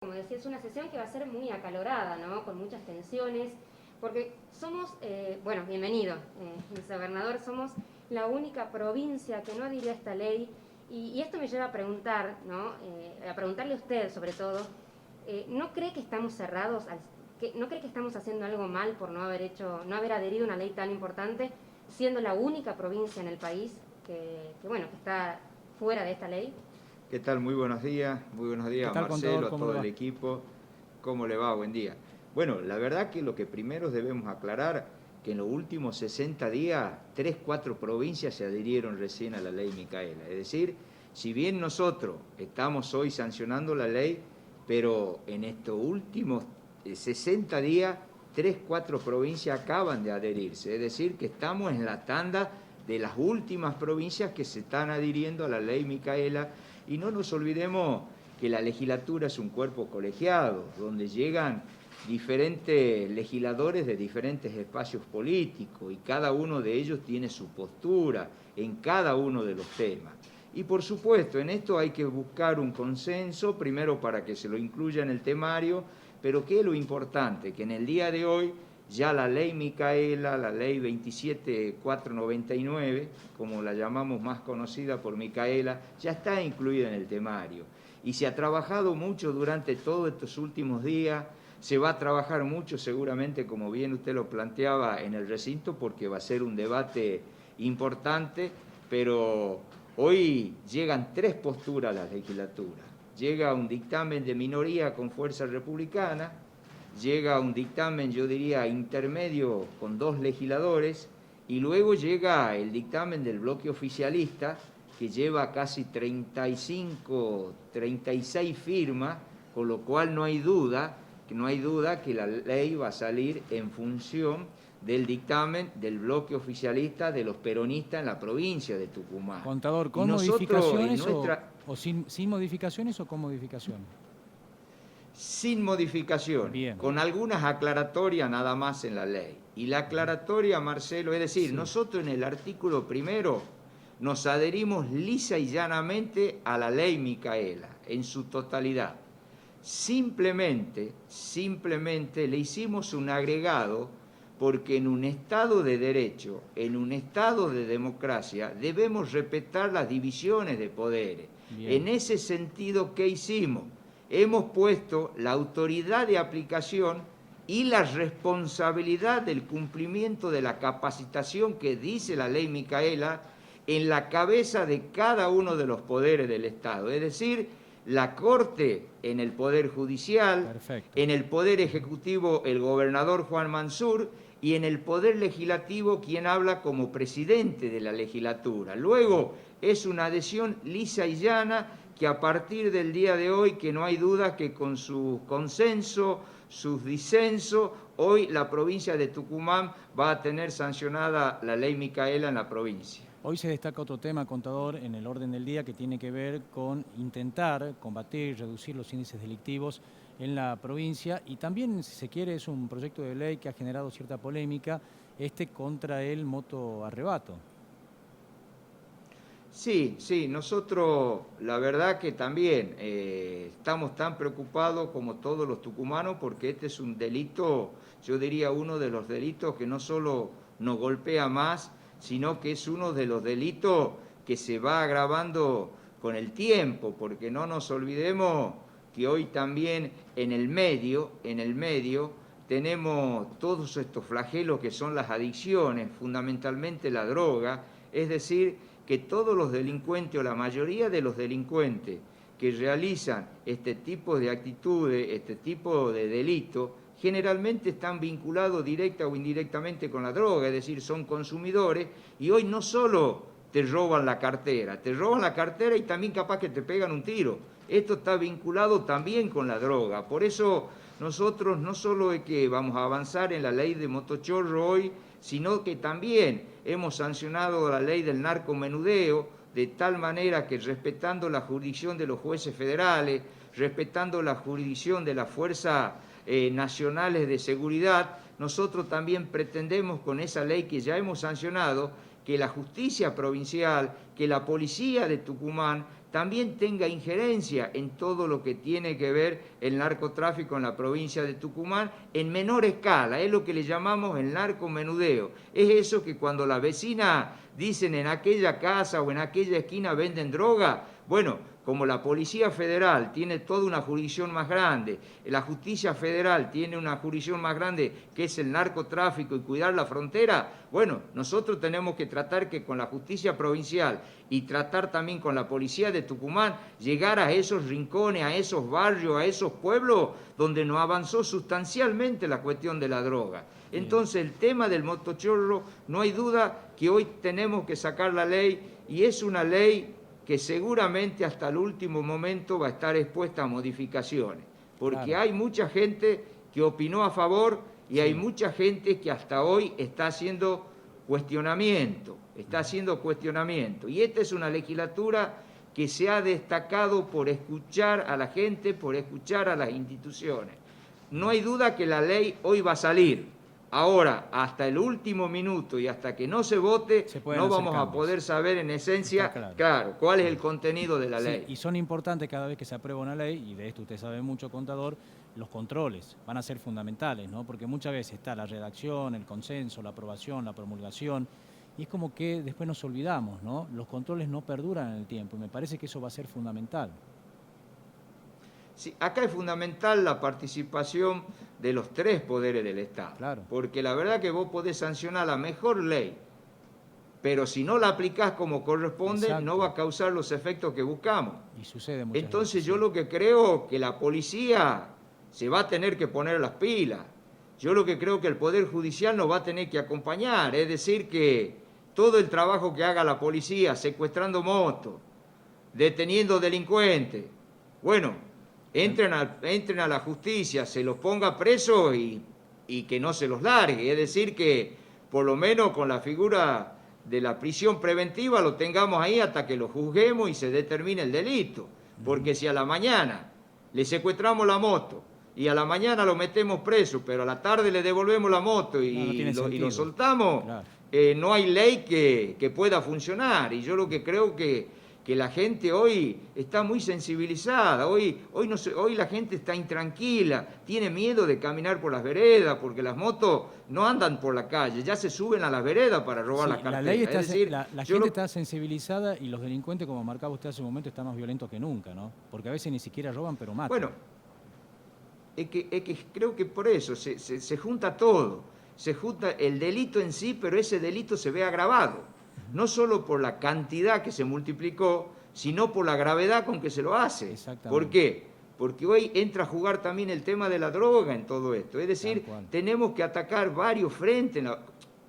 Como decía, es una sesión que va a ser muy acalorada, ¿no? Con muchas tensiones, porque somos, bueno, bienvenido, vicegobernador, somos la única provincia que no adhirió a esta ley, y esto me lleva a preguntar, ¿no? A preguntarle a usted, sobre todo, ¿no cree que estamos cerrados, no cree que estamos haciendo algo mal por no haber adherido a una ley tan importante, siendo la única provincia en el país bueno, que está fuera de esta ley? ¿Qué tal? Muy buenos días ¿Qué a tal, contador? Marcelo, a ¿Cómo le todo el va? equipo. ¿Cómo le va? Buen día. Bueno, la verdad que lo que primero debemos aclarar, que en los últimos 60 días, 3, 4 provincias se adhirieron recién a la ley Micaela. Es decir, si bien nosotros estamos hoy sancionando la ley, pero en estos últimos 60 días, 3, 4 provincias acaban de adherirse. Es decir, que estamos en la tanda de las últimas provincias que se están adhiriendo a la ley Micaela. Y no nos olvidemos que la legislatura es un cuerpo colegiado, donde llegan diferentes legisladores de diferentes espacios políticos y cada uno de ellos tiene su postura en cada uno de los temas. Y por supuesto, en esto hay que buscar un consenso, primero para que se lo incluya en el temario, pero ¿qué es lo importante? Que en el día de hoy ya la ley Micaela, la ley 27499, como la llamamos más conocida por Micaela, ya está incluida en el temario. Y se ha trabajado mucho durante todos estos últimos días, se va a trabajar mucho seguramente, como bien usted lo planteaba, en el recinto, porque va a ser un debate importante, pero hoy llegan 3 posturas a la legislatura. Llega un dictamen de minoría con fuerza republicana, llega un dictamen, yo diría, intermedio con 2 legisladores, y luego llega el dictamen del bloque oficialista, que lleva casi 35, 36 firmas, con lo cual no hay duda que la ley va a salir en función del dictamen del bloque oficialista de los peronistas en la provincia de Tucumán. Contador, ¿con Y nosotros modificaciones o sin modificaciones o con modificación? Sin modificaciones, Bien. con algunas aclaratorias nada más en la ley. Y la aclaratoria, Marcelo, es decir, Sí. nosotros en el artículo primero nos adherimos lisa y llanamente a la ley Micaela, en su totalidad. Simplemente le hicimos un agregado porque en un Estado de derecho, en un Estado de democracia, debemos respetar las divisiones de poderes. Bien. En ese sentido, ¿qué hicimos? Hemos puesto la autoridad de aplicación y la responsabilidad del cumplimiento de la capacitación que dice la ley Micaela en la cabeza de cada uno de los poderes del Estado. Es decir, la Corte en el Poder Judicial, Perfecto. en el Poder Ejecutivo el gobernador Juan Mansur y en el Poder Legislativo quien habla como presidente de la legislatura. Luego es una adhesión lisa y llana que a partir del día de hoy, que no hay duda que con su consenso, sus disensos, hoy la provincia de Tucumán va a tener sancionada la ley Micaela en la provincia. Hoy se destaca otro tema, contador, en el orden del día que tiene que ver con intentar combatir y reducir los índices delictivos en la provincia y también, si se quiere, es un proyecto de ley que ha generado cierta polémica, contra el motoarrebato. Sí, nosotros la verdad que también estamos tan preocupados como todos los tucumanos porque este es un delito, yo diría uno de los delitos que no solo nos golpea más, sino que es uno de los delitos que se va agravando con el tiempo, porque no nos olvidemos que hoy también en el medio tenemos todos estos flagelos que son las adicciones, fundamentalmente la droga, es decir, que todos los delincuentes o la mayoría de los delincuentes que realizan este tipo de actitudes, este tipo de delitos, generalmente están vinculados directa o indirectamente con la droga, es decir, son consumidores y hoy no solo te roban la cartera y también capaz que te pegan un tiro. Esto está vinculado también con la droga. Por eso nosotros no solo es que vamos a avanzar en la ley de motochorro hoy, sino que también hemos sancionado la ley del narcomenudeo, de tal manera que respetando la jurisdicción de los jueces federales, respetando la jurisdicción de las fuerzas nacionales de seguridad, nosotros también pretendemos con esa ley que ya hemos sancionado, que la justicia provincial, que la policía de Tucumán también tenga injerencia en todo lo que tiene que ver el narcotráfico en la provincia de Tucumán en menor escala, es lo que le llamamos el narcomenudeo. Es eso que cuando la vecina dicen en aquella casa o en aquella esquina venden droga, bueno, como la Policía Federal tiene toda una jurisdicción más grande, la Justicia Federal tiene una jurisdicción más grande que es el narcotráfico y cuidar la frontera, bueno, nosotros tenemos que tratar que con la Justicia Provincial y tratar también con la Policía de Tucumán llegar a esos rincones, a esos barrios, a esos pueblos donde no avanzó sustancialmente la cuestión de la droga. Entonces el tema del motochorro, no hay duda que hoy tenemos que sacar la ley y es una ley que seguramente hasta el último momento va a estar expuesta a modificaciones, porque claro, hay mucha gente que opinó a favor y hay mucha gente que hasta hoy está haciendo cuestionamiento, y esta es una legislatura que se ha destacado por escuchar a la gente, por escuchar a las instituciones. No hay duda que la ley hoy va a salir. Ahora, hasta el último minuto y hasta que no se vote, no vamos a poder saber en esencia, claro, cuál es el contenido de la ley. Y son importantes cada vez que se aprueba una ley, y de esto usted sabe mucho, contador, los controles van a ser fundamentales, ¿no? Porque muchas veces está la redacción, el consenso, la aprobación, la promulgación, y es como que después nos olvidamos, ¿no? Los controles no perduran en el tiempo, y me parece que eso va a ser fundamental. Sí, acá es fundamental la participación de los tres poderes del Estado, claro, porque la verdad que vos podés sancionar la mejor ley, pero si no la aplicás como corresponde, exacto, no va a causar los efectos que buscamos. Y sucede muchas Entonces veces, yo lo que creo que la policía se va a tener que poner las pilas. Yo lo que creo que el Poder Judicial nos va a tener que acompañar, es decir, que todo el trabajo que haga la policía, secuestrando motos, deteniendo delincuentes, bueno, entren a la justicia, se los ponga presos y que no se los largue. Es decir, que por lo menos con la figura de la prisión preventiva lo tengamos ahí hasta que lo juzguemos y se determine el delito. Porque si a la mañana le secuestramos la moto y a la mañana lo metemos preso, pero a la tarde le devolvemos la moto y lo soltamos, claro, no hay ley que pueda funcionar. Y yo lo que creo que la gente hoy está muy sensibilizada, hoy la gente está intranquila, tiene miedo de caminar por las veredas, porque las motos no andan por la calle, ya se suben a las veredas para robar las carteras. La ley está, es decir, la gente está sensibilizada y los delincuentes, como marcaba usted hace un momento, están más violentos que nunca, ¿no? Porque a veces ni siquiera roban, pero matan. Bueno, es que creo que por eso se junta todo, se junta el delito en sí, pero ese delito se ve agravado. No solo por la cantidad que se multiplicó, sino por la gravedad con que se lo hace. ¿Por qué? Porque hoy entra a jugar también el tema de la droga en todo esto. Es decir, tenemos que atacar varios frentes,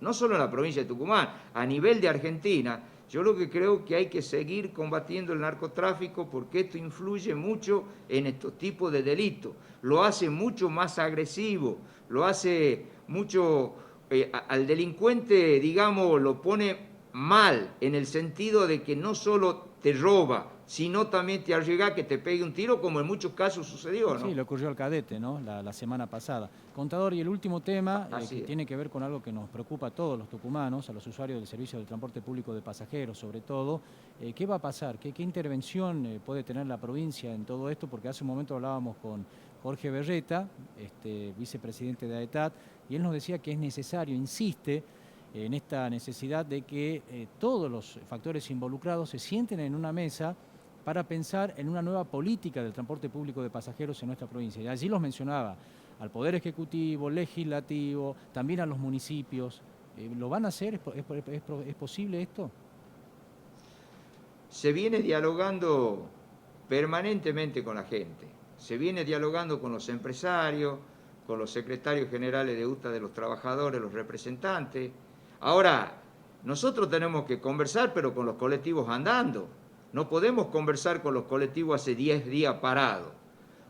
no solo en la provincia de Tucumán, a nivel de Argentina. Yo lo que creo que hay que seguir combatiendo el narcotráfico porque esto influye mucho en estos tipos de delitos. Lo hace mucho más agresivo, lo hace mucho... al delincuente, digamos, lo pone mal, en el sentido de que no solo te roba, sino también te arriesga a que te pegue un tiro, como en muchos casos sucedió, ¿no? Sí, le ocurrió al cadete, ¿no? La semana pasada. Contador, y el último tema, que tiene que ver con algo que nos preocupa a todos los tucumanos, a los usuarios del servicio del transporte público de pasajeros, sobre todo, ¿qué va a pasar? ¿Qué intervención puede tener la provincia en todo esto? Porque hace un momento hablábamos con Jorge Berreta, vicepresidente de AETAT, y él nos decía que es necesario, insiste, en esta necesidad de que todos los factores involucrados se sienten en una mesa para pensar en una nueva política del transporte público de pasajeros en nuestra provincia. Y allí los mencionaba, al Poder Ejecutivo, Legislativo, también a los municipios. ¿Lo van a hacer? ¿Es posible esto? Se viene dialogando permanentemente con la gente, se viene dialogando con los empresarios, con los secretarios generales de UTA de los trabajadores, los representantes. Ahora, nosotros tenemos que conversar, pero con los colectivos andando. No podemos conversar con los colectivos hace 10 días parados,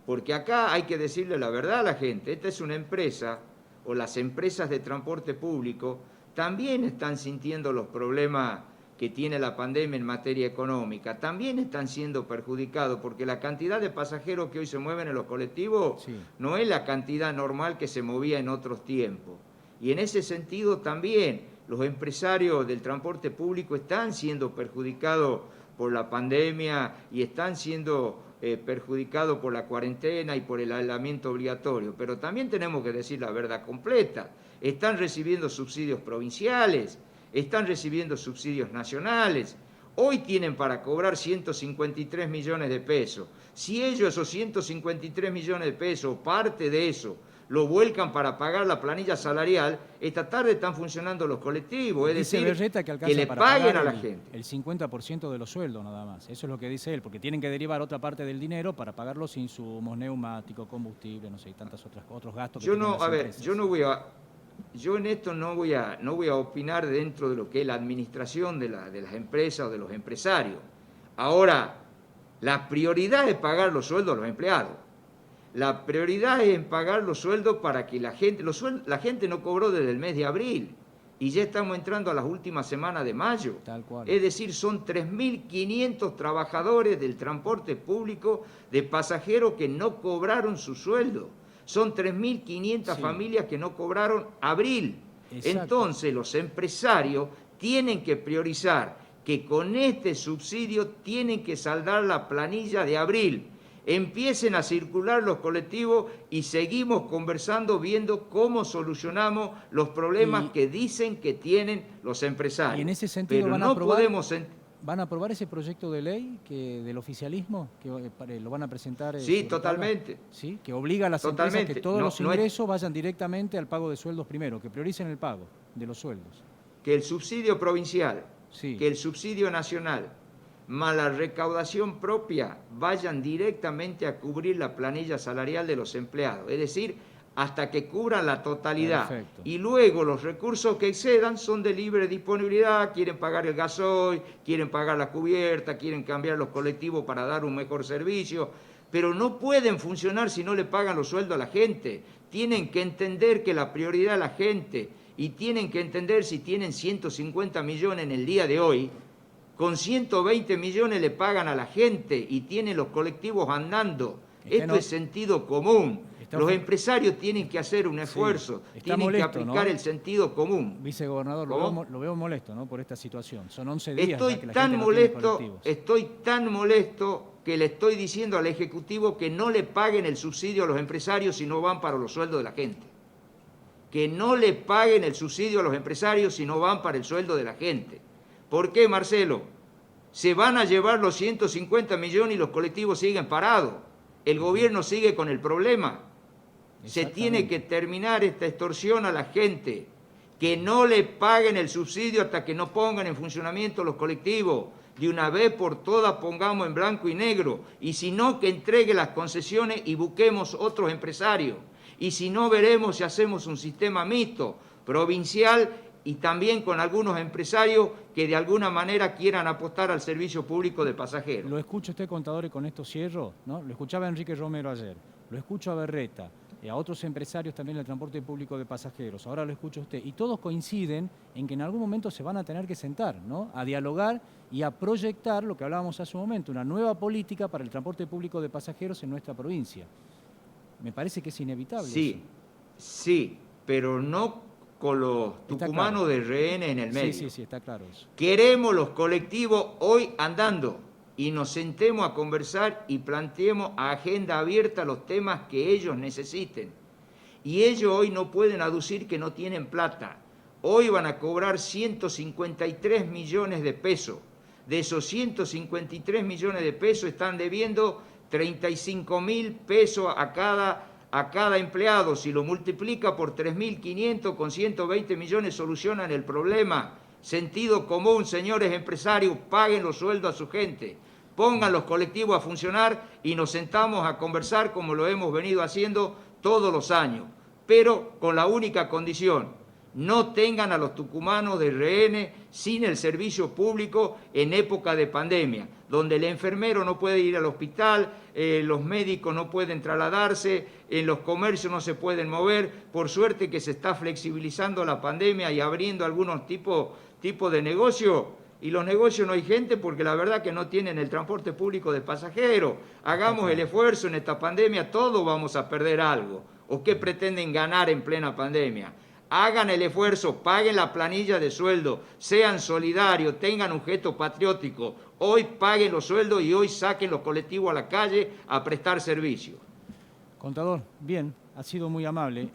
porque acá hay que decirle la verdad a la gente. Esta es una empresa, o las empresas de transporte público también están sintiendo los problemas que tiene la pandemia en materia económica, también están siendo perjudicados, porque la cantidad de pasajeros que hoy se mueven en los colectivos no es la cantidad normal que se movía en otros tiempos. Y en ese sentido también los empresarios del transporte público están siendo perjudicados por la pandemia y están siendo perjudicados por la cuarentena y por el aislamiento obligatorio, pero también tenemos que decir la verdad completa. Están recibiendo subsidios provinciales, están recibiendo subsidios nacionales. Hoy tienen para cobrar 153 millones de pesos. Si ellos esos 153 millones de pesos, parte de eso, lo vuelcan para pagar la planilla salarial, esta tarde están funcionando los colectivos, es Dice decir, Berreta que le para paguen pagar a la gente. El 50% de los sueldos nada más. Eso es lo que dice él, porque tienen que derivar otra parte del dinero para pagar los insumos, neumáticos, combustible, no sé, y tantos otros gastos que Yo tienen no, las a ver, empresas. yo en esto no voy a opinar dentro de lo que es la administración de las empresas o de los empresarios. Ahora, la prioridad es pagar los sueldos a los empleados. La prioridad es en pagar los sueldos para que la gente no cobró desde el mes de abril y ya estamos entrando a las últimas semanas de mayo. Tal cual. Es decir, son 3.500 trabajadores del transporte público de pasajeros que no cobraron su sueldo. Son 3.500 familias que no cobraron abril. Exacto. Entonces los empresarios tienen que priorizar que con este subsidio tienen que saldar la planilla de abril. Empiecen a circular los colectivos y seguimos conversando, viendo cómo solucionamos los problemas que dicen que tienen los empresarios. Y en ese sentido pero van no a aprobar, podemos... ¿Van a aprobar ese proyecto de ley del oficialismo? Que lo van a presentar. Sí, totalmente. ¿Sí? Que obliga a las empresas que todos los ingresos vayan directamente al pago de sueldos primero, que prioricen el pago de los sueldos. Que el subsidio provincial, sí, que el subsidio nacional, más la recaudación propia, vayan directamente a cubrir la planilla salarial de los empleados. Es decir, hasta que cubran la totalidad. Perfecto. Y luego los recursos que excedan son de libre disponibilidad, quieren pagar el gasoil, quieren pagar la cubierta, quieren cambiar los colectivos para dar un mejor servicio, pero no pueden funcionar si no le pagan los sueldos a la gente. Tienen que entender que la prioridad es la gente y tienen que entender si tienen 150 millones en el día de hoy, con 120 millones le pagan a la gente y tienen los colectivos andando. Esto es sentido común. Los empresarios tienen que hacer un esfuerzo, tienen molesto, que aplicar, ¿no?, el sentido común. Vicegobernador, lo veo molesto, ¿no?, por esta situación. Son 11 días estoy que la tan gente molesto, no tiene colectivos. Estoy tan molesto que le estoy diciendo al Ejecutivo que no le paguen el subsidio a los empresarios si no van para los sueldos de la gente. Que no le paguen el subsidio a los empresarios si no van para el sueldo de la gente. ¿Por qué, Marcelo? Se van a llevar los 150 millones y los colectivos siguen parados. El gobierno sigue con el problema. Se tiene que terminar esta extorsión a la gente, que no le paguen el subsidio hasta que no pongan en funcionamiento los colectivos. De una vez por todas pongamos en blanco y negro, y si no, que entregue las concesiones y busquemos otros empresarios. Y si no, veremos si hacemos un sistema mixto, provincial y también con algunos empresarios que de alguna manera quieran apostar al servicio público de pasajeros. Lo escucha usted, contador, y con esto cierro, ¿no? Lo escuchaba Enrique Romero ayer, lo escucho a Berreta, a otros empresarios también del transporte público de pasajeros, ahora lo escucha usted, y todos coinciden en que en algún momento se van a tener que sentar, ¿no?, a dialogar y a proyectar lo que hablábamos hace un momento, una nueva política para el transporte público de pasajeros en nuestra provincia. Me parece que es inevitable. Sí, sí, pero no con los tucumanos de rehenes en el medio. Sí, está claro eso. Queremos los colectivos hoy andando y nos sentemos a conversar y planteemos a agenda abierta los temas que ellos necesiten. Y ellos hoy no pueden aducir que no tienen plata. Hoy van a cobrar 153 millones de pesos. De esos 153 millones de pesos están debiendo 35.000 pesos a cada empleado. Si lo multiplica por 3.500 con 120 millones solucionan el problema. Sentido común, señores empresarios, paguen los sueldos a su gente, pongan los colectivos a funcionar y nos sentamos a conversar como lo hemos venido haciendo todos los años, pero con la única condición: no tengan a los tucumanos de rehenes sin el servicio público en época de pandemia, donde el enfermero no puede ir al hospital, los médicos no pueden trasladarse, en los comercios no se pueden mover. Por suerte que se está flexibilizando la pandemia y abriendo algunos tipos de negocio, y los negocios no hay gente porque la verdad que no tienen el transporte público de pasajeros. Hagamos el esfuerzo en esta pandemia, todos vamos a perder algo. ¿O qué pretenden ganar en plena pandemia? Hagan el esfuerzo, paguen la planilla de sueldo, sean solidarios, tengan un gesto patriótico. Hoy paguen los sueldos y hoy saquen los colectivos a la calle a prestar servicio. Contador, bien, ha sido muy amable.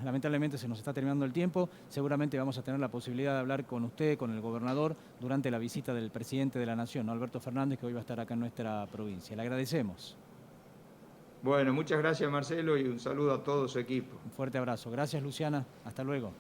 Lamentablemente se nos está terminando el tiempo. Seguramente vamos a tener la posibilidad de hablar con usted, con el gobernador, durante la visita del presidente de la Nación, ¿no? Alberto Fernández, que hoy va a estar acá en nuestra provincia. Le agradecemos. Bueno, muchas gracias Marcelo y un saludo a todo su equipo. Un fuerte abrazo. Gracias, Luciana. Hasta luego.